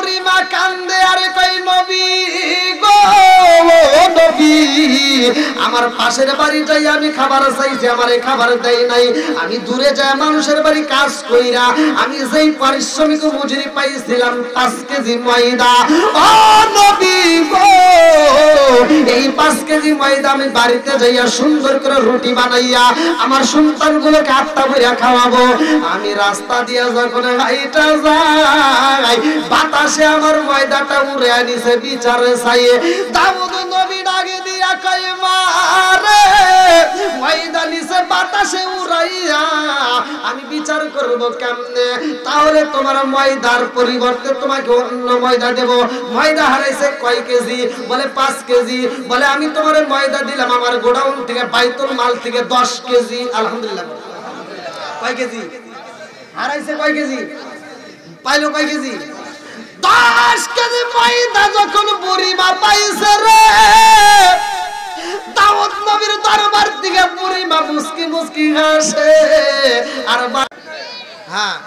বুড়িমা কান্দে আর কই নবী গো নবী, আমার পাশের বাড়ি যাই আমি খাবার চাইছি, আমারে খাবার দেয় নাই। আমি দূরে যাই মানুষের বাড়ি কাজ কইরা আমি যেই পারিশ্রমিক মজুরি পাইছিলাম 5 কেজি ময়দা, ও নবী গো এই 5 কেজি ময়দা আমি বাড়িতে যাইয়া সুন্দর করে রুটি বানাইয়া আমার সন্তানগুলোকে আত্মা ভরিয়া খাওয়াবো। আমি রাস্তা দিয়া যখন হাইটা যাই বাতাসে আমার ময়দাটা উড়ে আনিছে বিচারে চাইয়ে। দাউদ নবী ডাকে দিয়া কই মারে ময়দা নিছে বাতাসে উড়াইয়া আমি বিচার করব কেমনে? তাহলে তোমার ময়দার পরিবর্তে তোমাকে অন্য ময়দা দেব। ময়দা হারাইছে কয় কেজি? বলে 5 কেজি। বলে আমি তোমার ময়দা দিলাম আমার গোডাউন থেকে বাইতুল মাল থেকে 10 কেজি। আলহামদুলিল্লাহ। কয় কেজি হারাইছে? কয় কেজি পাইলো? কয় কেজি? 10 কেজি ময়দা যখন বুড়িমা পাইছে রে, দাউদ নবীর দরবার থেকে বুড়িমা মুস্কি মুস্কি হাসে। আর হ্যাঁ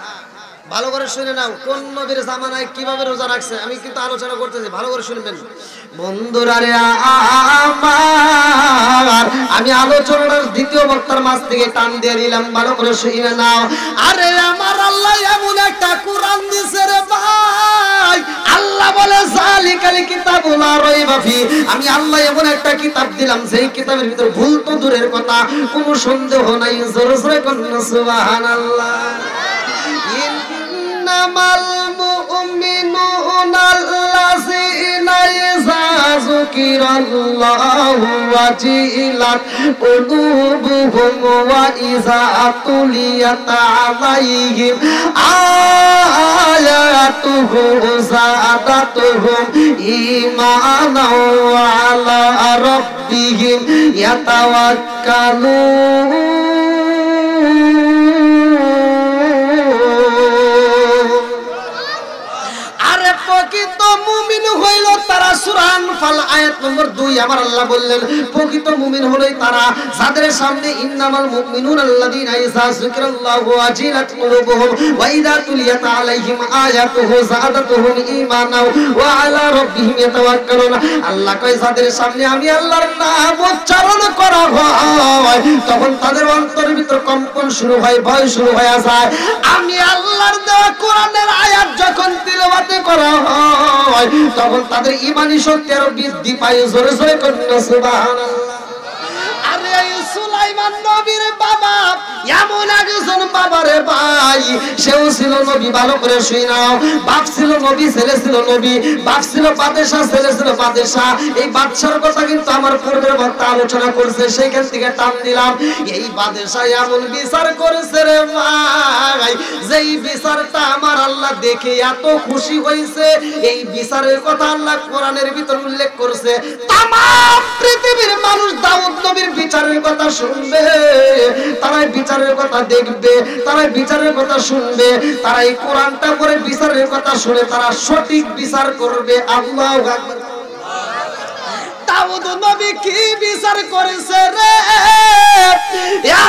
ভালো করে শুনে নাও, কোন নবীর জামানায় কিভাবে রোজা রাখছে আমি কিন্তু আলোচনা করতেছি, ভালো করে শুনবেন বন্ধুরা রে আমার। আমি আলোচনার দ্বিতীয় বক্তার মাঝ থেকে টান দিয়ে দিলাম, ভালো করে শুনে নাও। আরে আমার আল্লাহ এমন একটা কোরআন দিছে রে ভাই, আল্লাহ বলে জালিকাল কিতাবুল লা রাইবা ফি, আমি আল্লাহ এমন একটা কিতাব দিলাম যেই কিতাবের ভিতর ভুল তো দূরের কথা কোনো সন্দেহ নাই। জোরে জোরে কোন সুবহানাল্লাহ। ইন্নামাল মুমিনুনা আল্লাযীনা ইযা যুকিরাল্লাহু ওয়াজিলাত কুলুবুহুম ওয়া ইযা তুলিয়াত আলাইহিম আয়াতুহু যাদাতুহুম ঈমানাও ওয়া আলা রাব্বিহিম ইয়াতাওয়াক্কালুন। প্রকৃত মুমিন হইল তারা, সূরা আনফাল আয়াত নম্বর 2 আমার আল্লাহ বললেন প্রকৃত মুমিন হলোই তারা যাদের সামনে ইন্নামাল মুমিনুনা আল্লাযীনা ইযা যিকরাল্লাহু ওয়াজিলাত কুলুবুহুম ওয়া ইযা তুলিয়াত আলাইহিম আয়াতুহু যাদাতুহুম ঈমানাও ওয়া আলা রাব্বিহিম ইয়াতাওয়াক্কালুন। আল্লাহ কয় যাদের সামনে আমি আল্লাহর নাম উচ্চারণ করা হয় তখন তাদের অন্তরের ভিতর কম্পন শুরু হয়, ভয় শুরু হয়ে যায়। আমি আল্লাহর দেওয়া কোরআনের আয়াত যখন তিলাওয়াত করা হয় তখন তাদের ঈমানি শক্তি আরো বৃদ্ধি পায়। জোরে জোরে কন্যা সুবহানাল্লাহ। আরে সুলাইমান নবীর বাবা এমন একজন বাবারে ভাই, সেও ছিল নবী, ভালো করে শুই নাও। বাপ ছিল নবী, ছেলে ছিল নবী। বাপ ছিল বাদশা, ছেলে ছিল বাদশা। এই বাদশার কথা কিন্তু আমার পূর্বের বক্তা আলোচনা করছে, সেইখান থেকে টান দিলাম। এই বাদশা এমন বিচার করেছে রে ভাই, যেই বিচারটা আমার আল্লাহ দেখে এত খুশি হয়েছে। এই বিচারের কথা আল্লাহ কোরআনের ভিতর উল্লেখ করছে। তাম পৃথিবীর মানুষ দাউদ নবীর বিচারের কথা শুনবে, তারাই বিচারের কথা দেখবে, তারাই বিচারের কথা শুনবে, তারা এই কোরআনটা পড়ে বিচারের কথা শুনে তারা সঠিক বিচার করবে। আল্লাহু আকবার। দাউদ নবী কি বিচার করেছে রে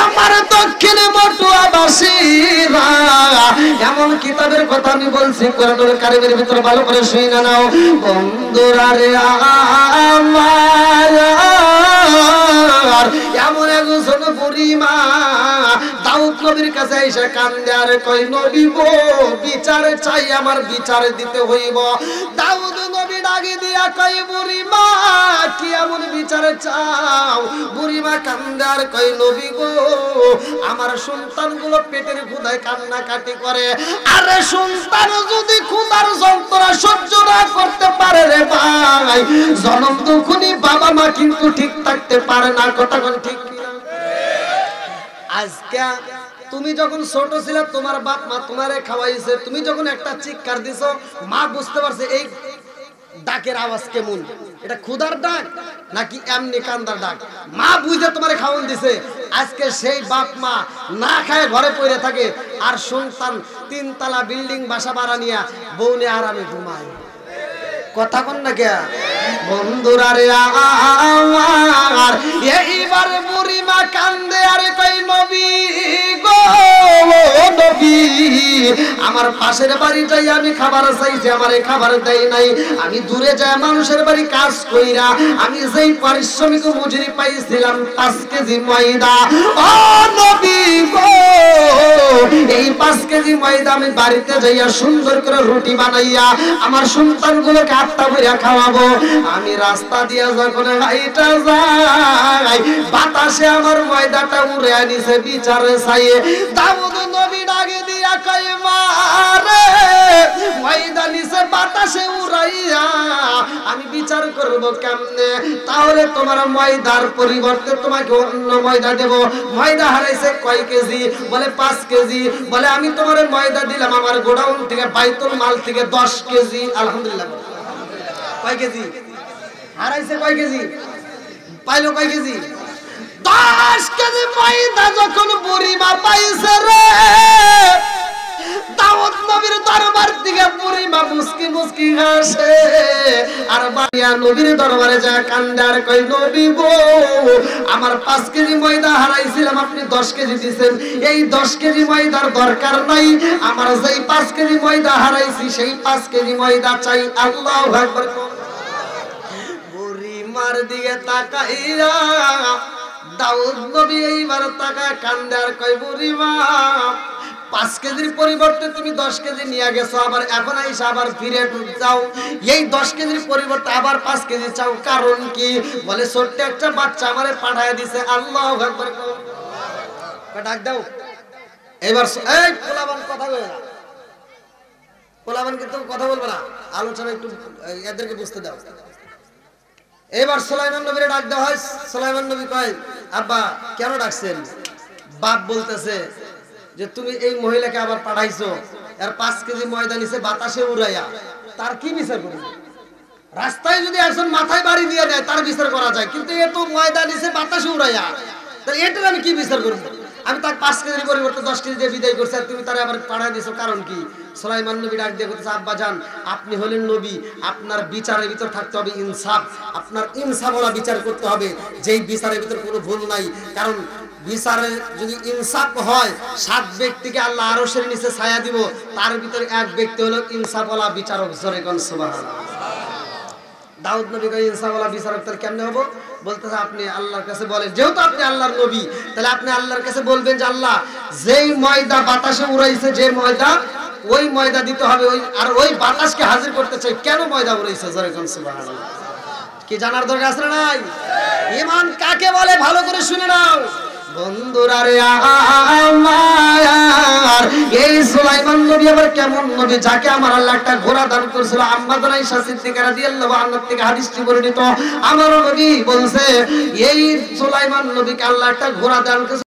আমার দক্ষিণ মটুয়াবাসীরা, এমন কিতাবের কথা আমি বলছি কোরআনুল কারীমের ভিতরে, ভালো করে শুনে নাও বন্ধুরা রে আমার। এমন একজন বুড়িমা দাউদ নবীর কাছে এসে কান্দে আর কই নবী গো বিচার চাই, আমার বিচার দিতে হইব। দাউদ নবী ডাকি দিয়া কই বুড়িমা কি এমন বিচার চাও? বুড়িমা কান্দে আর কই নবী গো আমার সন্তানগুলো পেটের ক্ষুধায় কান্নাকাটি করে। আরে সন্তান যদি ক্ষুধার যন্ত্রণা সহ্য না করতে পারে রে ভাই, জনম দুঃখনি বাবা মা কিন্তু ঠিক থাকতে পারে না। কথা কোন ঠিক কিনা? আজকে তুমি যখন ছোট ছিল তোমার বাপ মা তোমারে খাওয়াইছে, তুমি যখন একটা চিৎকার দিছো মা বুঝতে পারছে এই ডাকের আওয়াজ কেমন, এটা ক্ষুধার ডাক নাকি এমনি কান্দার ডাক। মা বুঝে তোমারে খাওয়ান দিছে। আজকে সেই বাপ মা না খায় ঘরে পড়ে থাকে, আর সন্তান 3 তলা বিল্ডিং বাসা ভাড়া নিয়ে বউনে আরামে ঘুমায়। কথা কোন না কে বন্ধুরা রে আমার। এইবার বুড়ি বুড়িমা কান্দে আর কই নবী গো নবী, আমার পাশের বাড়ি যাই আমি খাবার চাইছি, আমারে খাবার দেয় নাই। আমি দূরে যাই মানুষের বাড়ি কাজ কইরা আমি যেই পারিশ্রমিক মজুরি পাইছিলাম 5 কেজি ময়দা, ও নবী গো এই 5 কেজি ময়দা আমি বাড়িতে যাইয়া সুন্দর করে রুটি বানাইয়া আমার সন্তানগুলোকে আত্মা ভরিয়া খাওয়াবো। আমি রাস্তা দিয়া যখন হাইটা যাই বাতাসে আমার ময়দাটা উড়ে আনিছে বিচারে ছাইয়ে। দাউদ নবী ডাকে দিয়া কয় মা রে ময়দা নিছে বাতাসে উড়াইয়া আমি বিচার করব কেমনে? তাহলে তোমার ময়দার পরিবর্তে তোমাকে অন্য ময়দা দেব। ময়দা হারাইছে কয় কেজি? বলে 5 কেজি। বলে আমি তোমার ময়দা দিলাম আমার গোডাউন থেকে বাইতুল মাল থেকে 10 কেজি। আলহামদুলিল্লাহ। কয় কেজি হারাইছে? কয় কেজি পাইলো? কয় কেজি? 10 কেজি ময়দা যখন বুড়িমা পাইছে রে, দাউদ নবীর দরবার থেকে বুড়িমা মুস্কি মুস্কি হাসে আর বাড়িয়া নবীর দরবারে যায় কান্দে আর কই নবী গো আমার 5 কেজি ময়দা হারাইছিলাম আপনি 10 কেজি দিবেন, এই 10 কেজি ময়দার দরকার নাই, আমার যেই 5 কেজি ময়দা হারাইছি সেই 5 কেজি ময়দা চাই। আল্লাহু আকবার। বুড়িমার দিকে তাকাইয়া দাউদ নবী এইবার তাকায় কান্দে আর কই বুড়িমা 5 কেজির পরিবর্তে তুমি 10 কেজি নিয়ে গেছো, আবার এখন আইসা আবার ফিরে যাও এই 10 কেজির পরিবর্তে আবার 5 কেজি চাও, কারণ কি? বলে ছোট্ট একটা বাচ্চা আমারে পাঠায় দিছে। আল্লাহু আকবার। ডাক দাও এবার। এই পোলাবান কথা বলে না, পোলাবান কিন্তু কথা বলবে না, আলোচনা একটু এদেরকে বুঝতে দাও। এবার সুলাইমান নবীরে ডাক দেওয়া হয়। সুলাইমান নবী কয় আব্বা কেন ডাকছেন? বাপ বলতেছে যে তুমি এই মহিলাকে আবার পাঠাইছো, আর 5 কেজি ময়দা নিছে বাতাসে উড়াইয়া, তার কি বিচার করবে? রাস্তায় যদি একজন মাথায় বাড়ি দিয়ে দেয় তার বিচার করা যায়, কিন্তু এ তো ময়দা নিছে বাতাসে উড়াইয়া, তাহলে এটার আমি কি বিচার করব? আমি তার 5 কেজির পরিবর্তে 10 কেজি দিয়ে বিদায় করছি, আর তুমি তারে আবার পাঠাই দিছো, কারণ কি? সুলাইমান নবী ডাক দিয়ে বলতেছে আব্বা জান আপনি হলেন নবী, আপনার বিচারের ভিতর থাকতে হবে ইনসাফ, আপনার ইনসাফওয়ালা বিচার করতে হবে, যেই বিচারের ভিতর কোনো ভুল নাই। কারণ বিচারে যদি ইনসাফ হয় 7 ব্যক্তিকে আল্লাহ আরশের নিচে ছায়া দিব, তার ভিতরে এক ব্যক্তি হলো ইনসাফওয়ালা বিচারক। জোরে কোন সুবহানাল্লাহ। দাউদ নবী কয় ইনসাফওয়ালা বিচারক তার কেমনে হবো? বলতেছে আপনি আল্লাহর কাছে বলেন, যেহেতু আপনি আল্লাহর নবী তাহলে আপনি আল্লাহর কাছে বলবেন যে আল্লাহ যেই ময়দা বাতাসে উড়াইছে, যে ময়দা ওই ময়দা দিতে হবে, ওই আর ওই বাতাসকে হাজির করতে চাই, কেন ময়দা উড়াইছে? জোরে কোন সুবহানাল্লাহ। কি জানার দরকার আছে না নাই? ঈমান কাকে বলে ভালো করে শুনে নাও বন্ধুরা রে আমার। এই সুলাইমান নবী আবার কেমন নবী, যাকে আমার আল্লাহ একটা ঘোড়া দান করেছিল। আম্মা জান আয়েশা সিদ্দিকা রাদিয়াল্লাহু আনহা থেকে হাদিসটি বর্ণিত। আমার নবী বলছে এই সুলাইমান নবীকে আল্লাহ একটা ঘোড়া দান করেছিল।